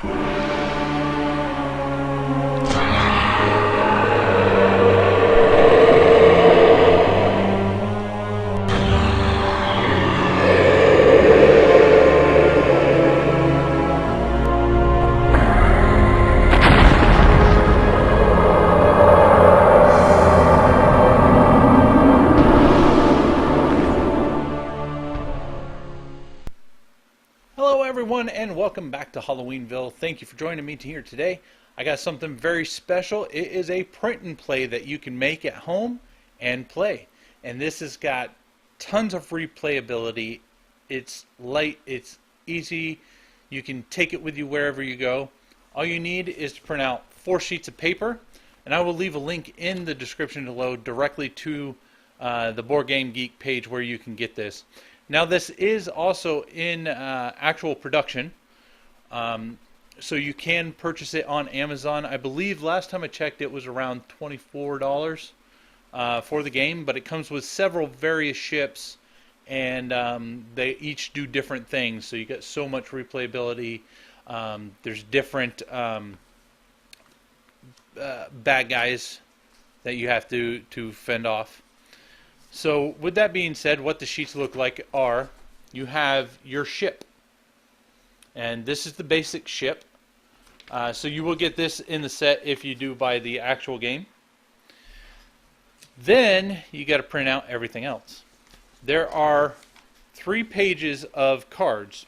Hello everyone and welcome back to Halloweenville. Thank you for joining me here today. I got something very special. It is a print and play that you can make at home and play. And this has got tons of replayability. It's light, it's easy. You can take it with you wherever you go. All you need is to print out 4 sheets of paper, and I will leave a link in the description below directly to the Board Game Geek page where you can get this. Now this is also in actual production, so you can purchase it on Amazon. I believe last time I checked it was around $24 for the game, but it comes with several various ships, and they each do different things, so you get so much replayability. There's different bad guys that you have to fend off. So with that being said, what the sheets look like are, you have your ship, and this is the basic ship. So you will get this in the set if you do buy the actual game. Then you got to print out everything else. There are 3 pages of cards.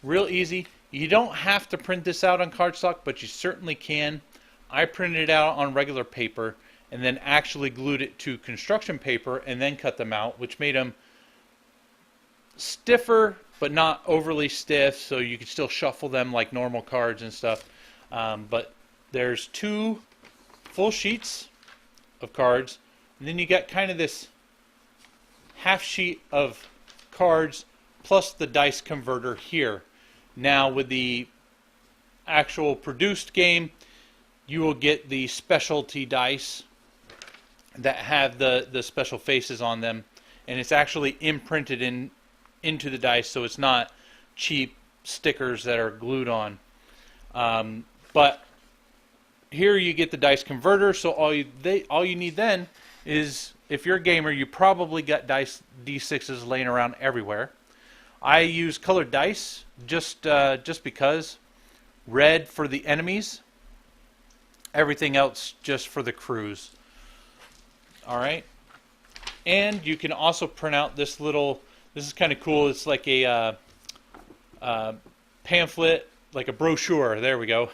Real easy. You don't have to print this out on cardstock, but you certainly can. I printed it out on regular paper and then actually glued it to construction paper and then cut them out, which made them stiffer but not overly stiff, so you could still shuffle them like normal cards and stuff. But there's 2 full sheets of cards, and then you got kind of this half sheet of cards plus the dice converter here. Now with the actual produced game, you will get the specialty dice that have the special faces on them, and it's actually imprinted into the dice, so it's not cheap stickers that are glued on. But here you get the dice converter, so all you need then is, if you're a gamer, you probably got dice D6s laying around everywhere. I use colored dice just because. Red for the enemies, everything else just for the crews. Alright, and you can also print out this little, this is kind of cool, it's like a pamphlet, like a brochure, there we go.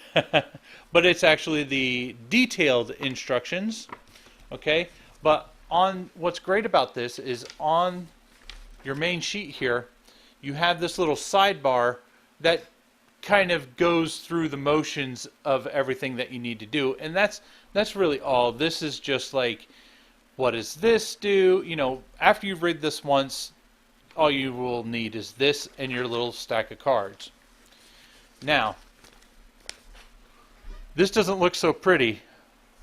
But it's actually the detailed instructions, okay? But what's great about this is on your main sheet here, you have this little sidebar that kind of goes through the motions of everything that you need to do, and that's really all. This is just like, what does this do? You know, after you've read this once, all you will need is this and your little stack of cards. Now, this doesn't look so pretty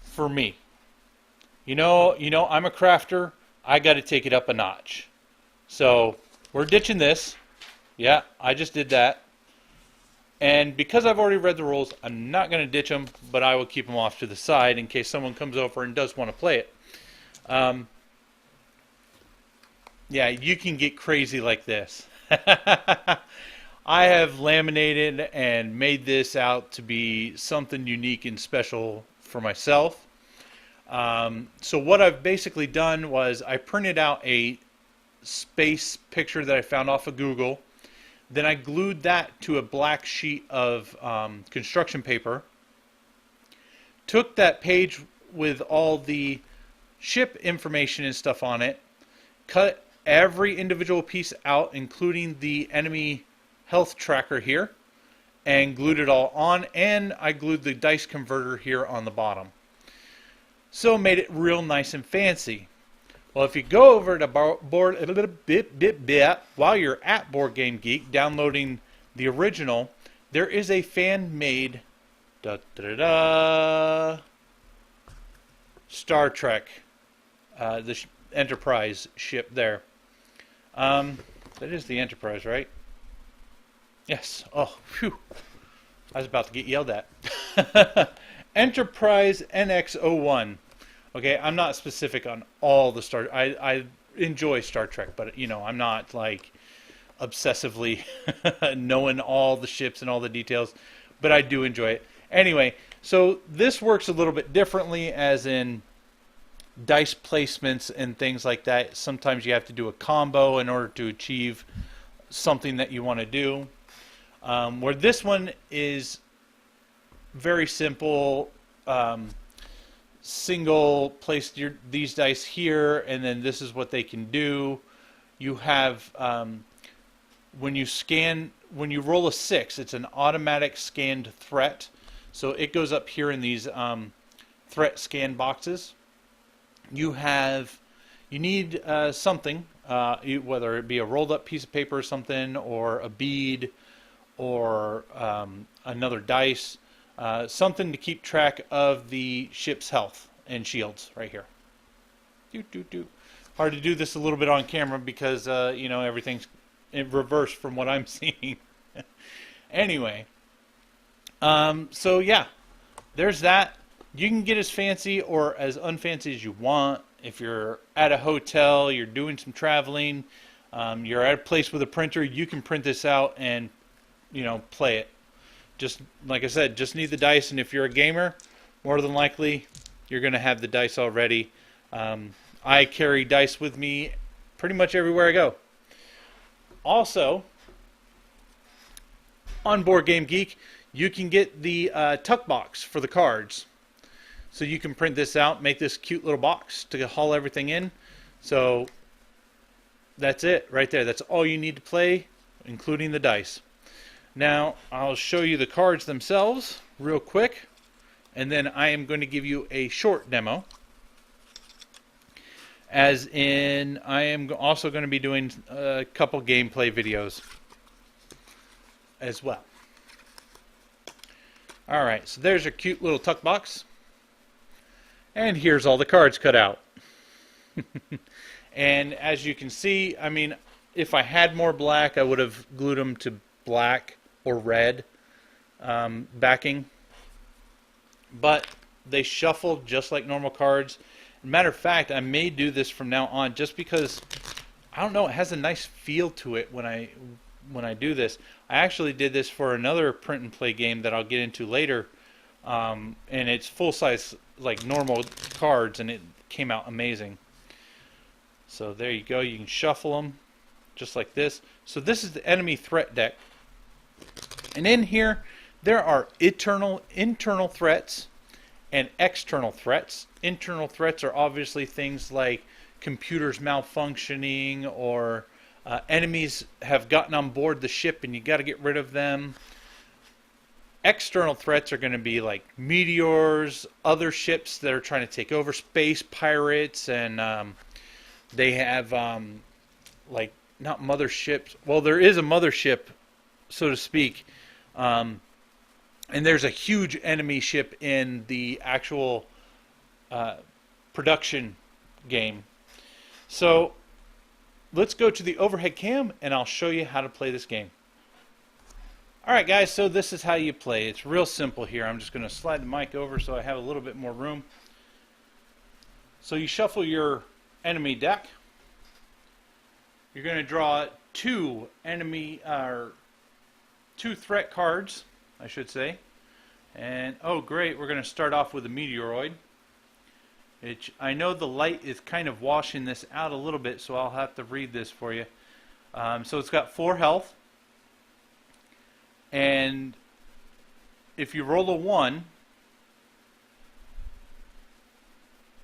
for me. You know, I'm a crafter. I got to take it up a notch. So we're ditching this. Yeah, I just did that. And because I've already read the rules, I'm not going to ditch them, but I will keep them off to the side in case someone comes over and does want to play it. Yeah, you can get crazy like this. I have laminated and made this out to be something unique and special for myself. So what I've basically done was I printed out a space picture that I found off of Google. Then I glued that to a black sheet of construction paper. Took that page with all the ship information and stuff on it, cut every individual piece out, including the enemy health tracker here, and glued it all on, and I glued the dice converter here on the bottom. So made it real nice and fancy. Well, if you go over to while you're at Board Game Geek downloading the original, there is a fan-made Star Trek, the Enterprise ship there. That is the Enterprise, right? Yes. Oh, phew. I was about to get yelled at. Enterprise NX-01. Okay, I'm not specific on all the Star. I enjoy Star Trek, but you know, I'm not like obsessively knowing all the ships and all the details, but I do enjoy it. Anyway, so this works a little bit differently, as in dice placements and things like that. Sometimes you have to do a combo in order to achieve something that you want to do. Where this one is very simple. Single place these dice here, and then this is what they can do. You have when you roll a 6, it's an automatic scanned threat, so it goes up here in these threat scan boxes. You need something, whether it be a rolled up piece of paper or something, or a bead, or another dice. Something to keep track of the ship's health and shields right here. Hard to do this a little bit on camera because you know, everything's in reverse from what I'm seeing. Anyway, so yeah, there's that. You can get as fancy or as unfancy as you want. If you're at a hotel, you're doing some traveling, you're at a place with a printer, you can print this out and, you know, play it. Just like I said, just need the dice, and if you're a gamer, more than likely you're going to have the dice already. I carry dice with me pretty much everywhere I go. Also, on Board Game Geek, you can get the tuck box for the cards. So you can print this out, make this cute little box to haul everything in. So that's it right there. That's all you need to play, including the dice. Now, I'll show you the cards themselves real quick, and then I am going to give you a short demo. As in, I am also going to be doing a couple gameplay videos as well. Alright, so there's a cute little tuck box. And here's all the cards cut out. And as you can see, I mean, if I had more black, I would have glued them to black or red backing, but they shuffle just like normal cards. Matter of fact, I may do this from now on just because, I don't know, it has a nice feel to it when I do this. I actually did this for another print and play game that I'll get into later, and it's full size like normal cards, and it came out amazing. So there you go, you can shuffle them just like this. So this is the enemy threat deck. And in here, there are internal threats and external threats. Internal threats are obviously things like computers malfunctioning, or enemies have gotten on board the ship and you got to get rid of them. External threats are going to be like meteors, other ships that are trying to take over, space pirates, and they have like, not motherships. Well, there is a mothership, so to speak. And there's a huge enemy ship in the actual production game. So let's go to the overhead cam and I'll show you how to play this game. Alright guys, so this is how you play. It's real simple here. I'm just going to slide the mic over so I have a little bit more room. So you shuffle your enemy deck. You're going to draw two threat cards, I should say. And oh great, we're going to start off with a meteoroid. I know the light is kind of washing this out a little bit, so I'll have to read this for you. So it's got 4 health. And if you roll a 1,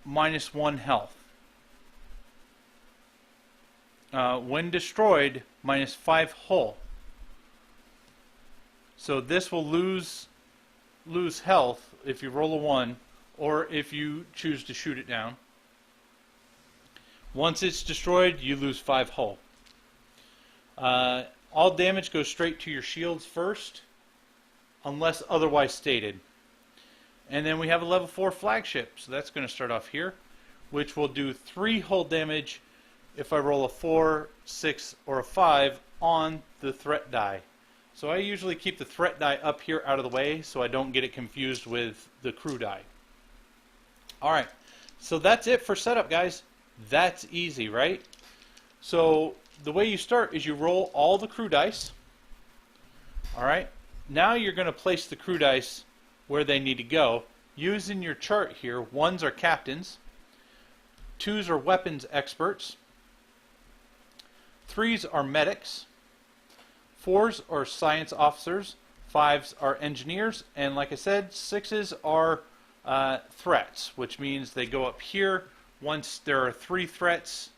-1 health. When destroyed, -5 hull. So this will lose health if you roll a 1, or if you choose to shoot it down. Once it's destroyed, you lose 5 hull. All damage goes straight to your shields first, unless otherwise stated. And then we have a level 4 flagship, so that's going to start off here, which will do 3 hull damage if I roll a 4, 6, or a 5 on the threat die. So I usually keep the threat die up here out of the way so I don't get it confused with the crew die. Alright, so that's it for setup, guys. That's easy, right? So the way you start is you roll all the crew dice. Alright, now you're going to place the crew dice where they need to go. Using your chart here, 1s are captains, 2s are weapons experts, 3s are medics, 4s are science officers, 5s are engineers, and like I said, 6s are threats, which means they go up here. Once there are 3 threats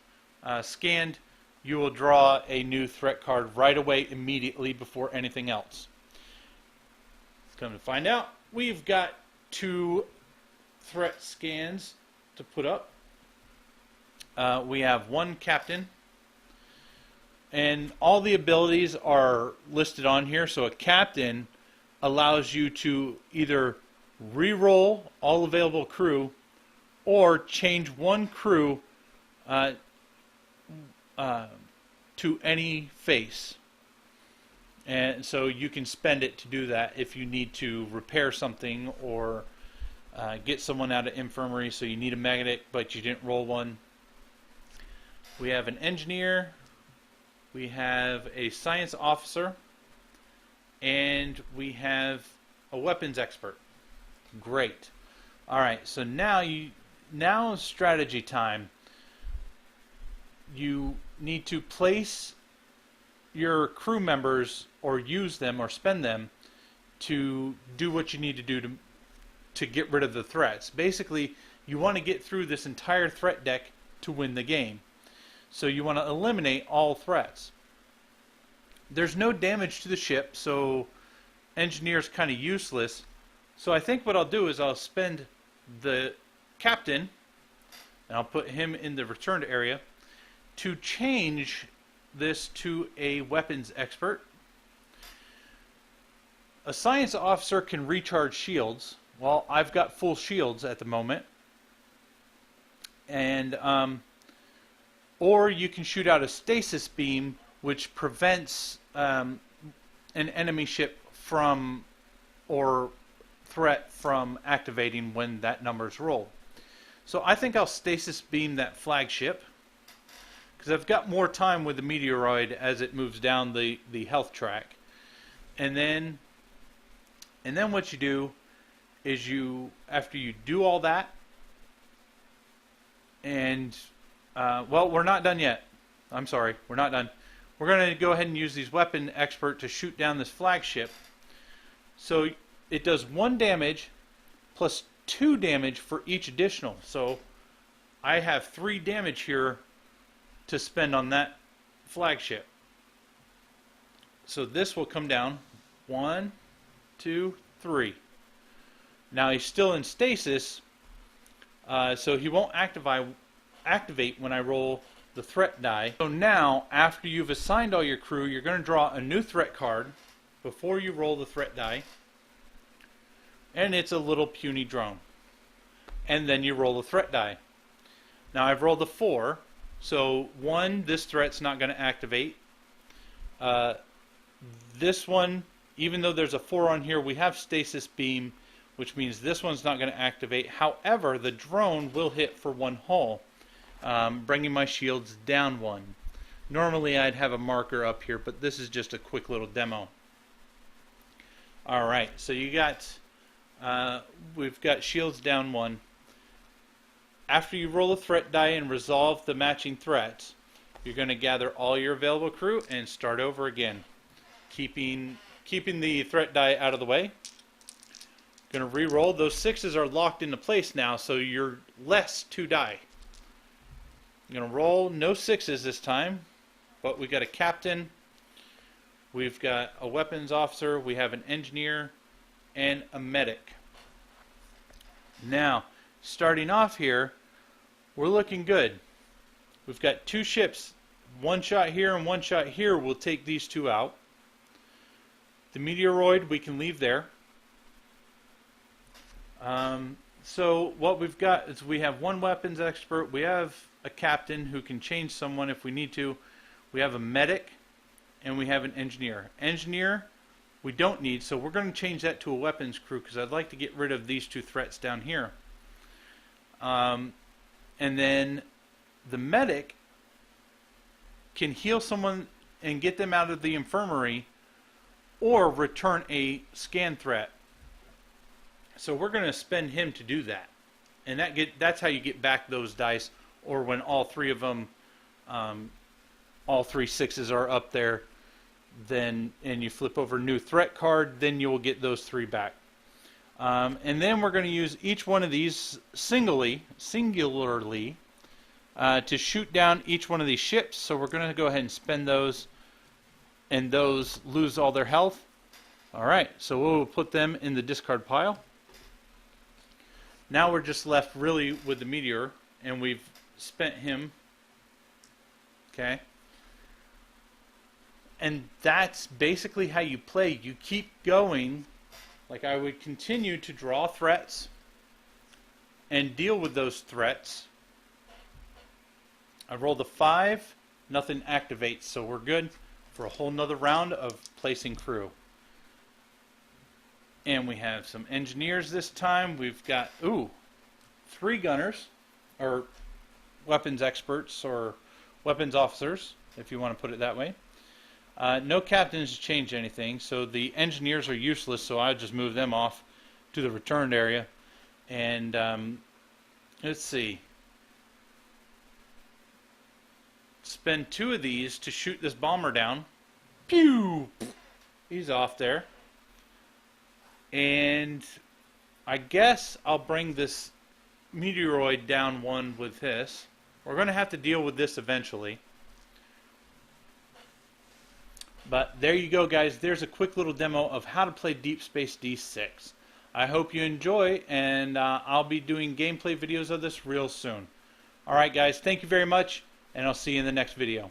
scanned, you will draw a new threat card right away, immediately, before anything else. Let's come to find out, we've got 2 threat scans to put up. We have 1 captain, and all the abilities are listed on here. So a captain allows you to either re-roll all available crew or change 1 crew to any face. And so you can spend it to do that if you need to repair something or get someone out of infirmary, so you need a medic but you didn't roll one. We have an engineer, we have a science officer, and we have a weapons expert. Great. Alright, so now strategy time. You need to place your crew members or use them or spend them to do what you need to do to get rid of the threats. Basically, you want to get through this entire threat deck to win the game. So you want to eliminate all threats. There's no damage to the ship, so engineer's kind of useless. So I think what I'll do is I'll spend the captain, and I'll put him in the returned area, to change this to a weapons expert. A science officer can recharge shields. Well, I've got full shields at the moment. And or you can shoot out a stasis beam, which prevents an enemy ship from, or threat from, activating when that number's rolled. So I think I'll stasis beam that flagship, because I've got more time with the meteoroid as it moves down the health track. And then what you do is after you do all that, and well, we're not done yet. I'm sorry, we're not done. We're going to go ahead and use these weapon expert to shoot down this flagship. So it does 1 damage plus 2 damage for each additional. So I have 3 damage here to spend on that flagship. So this will come down 1, 2, 3. Now he's still in stasis, so he won't activate when I roll the threat die. So now, after you've assigned all your crew, you're going to draw a new threat card before you roll the threat die, and it's a little puny drone. And then you roll the threat die. Now I've rolled a 4, so 1, this threat's not going to activate. This one, even though there's a 4 on here, we have stasis beam, which means this one's not going to activate. However, the drone will hit for 1 hull, bringing my shields down 1. Normally I'd have a marker up here, but this is just a quick little demo. Alright, so we've got shields down 1. After you roll a threat die and resolve the matching threats, you're going to gather all your available crew and start over again, keeping the threat die out of the way. Going to re-roll. Those 6s are locked into place now, so you're less 2 die. I'm going to roll no 6s this time, but we got a captain, we've got a weapons officer, we have an engineer, and a medic. Now, starting off here, we're looking good. We've got 2 ships. 1 shot here and 1 shot here will take these 2 out. The meteoroid we can leave there. So what we've got is we have 1 weapons expert, we have a captain who can change someone if we need to, we have a medic, and we have an engineer. Engineer we don't need. So we're going to change that to a weapons crew because I'd like to get rid of these 2 threats down here. And then the medic can heal someone and get them out of the infirmary or return a scan threat. So we're going to spend him to do that. And that's how you get back those dice, or when all 3 of them, all 3 6s are up there, then and you flip over new threat card, then you will get those 3 back. And then we're going to use each one of these singularly, to shoot down each one of these ships. So we're going to go ahead and spend those, and those lose all their health. Alright, so we'll put them in the discard pile. Now we're just left really with the meteor, and we've spent him. Okay. And that's basically how you play. You keep going. Like, I would continue to draw threats and deal with those threats. I rolled a 5, nothing activates, so we're good for a whole nother round of placing crew. And we have some engineers this time. We've got 3 gunners, or weapons experts, or weapons officers, if you want to put it that way. No captains change anything, so the engineers are useless, so I'll just move them off to the returned area. And let's see. Spend 2 of these to shoot this bomber down. Pew! He's off there. And I guess I'll bring this meteoroid down 1 with this. We're going to have to deal with this eventually. But there you go, guys. There's a quick little demo of how to play Deep Space D-6. I hope you enjoy, and I'll be doing gameplay videos of this real soon. Alright, guys. Thank you very much, and I'll see you in the next video.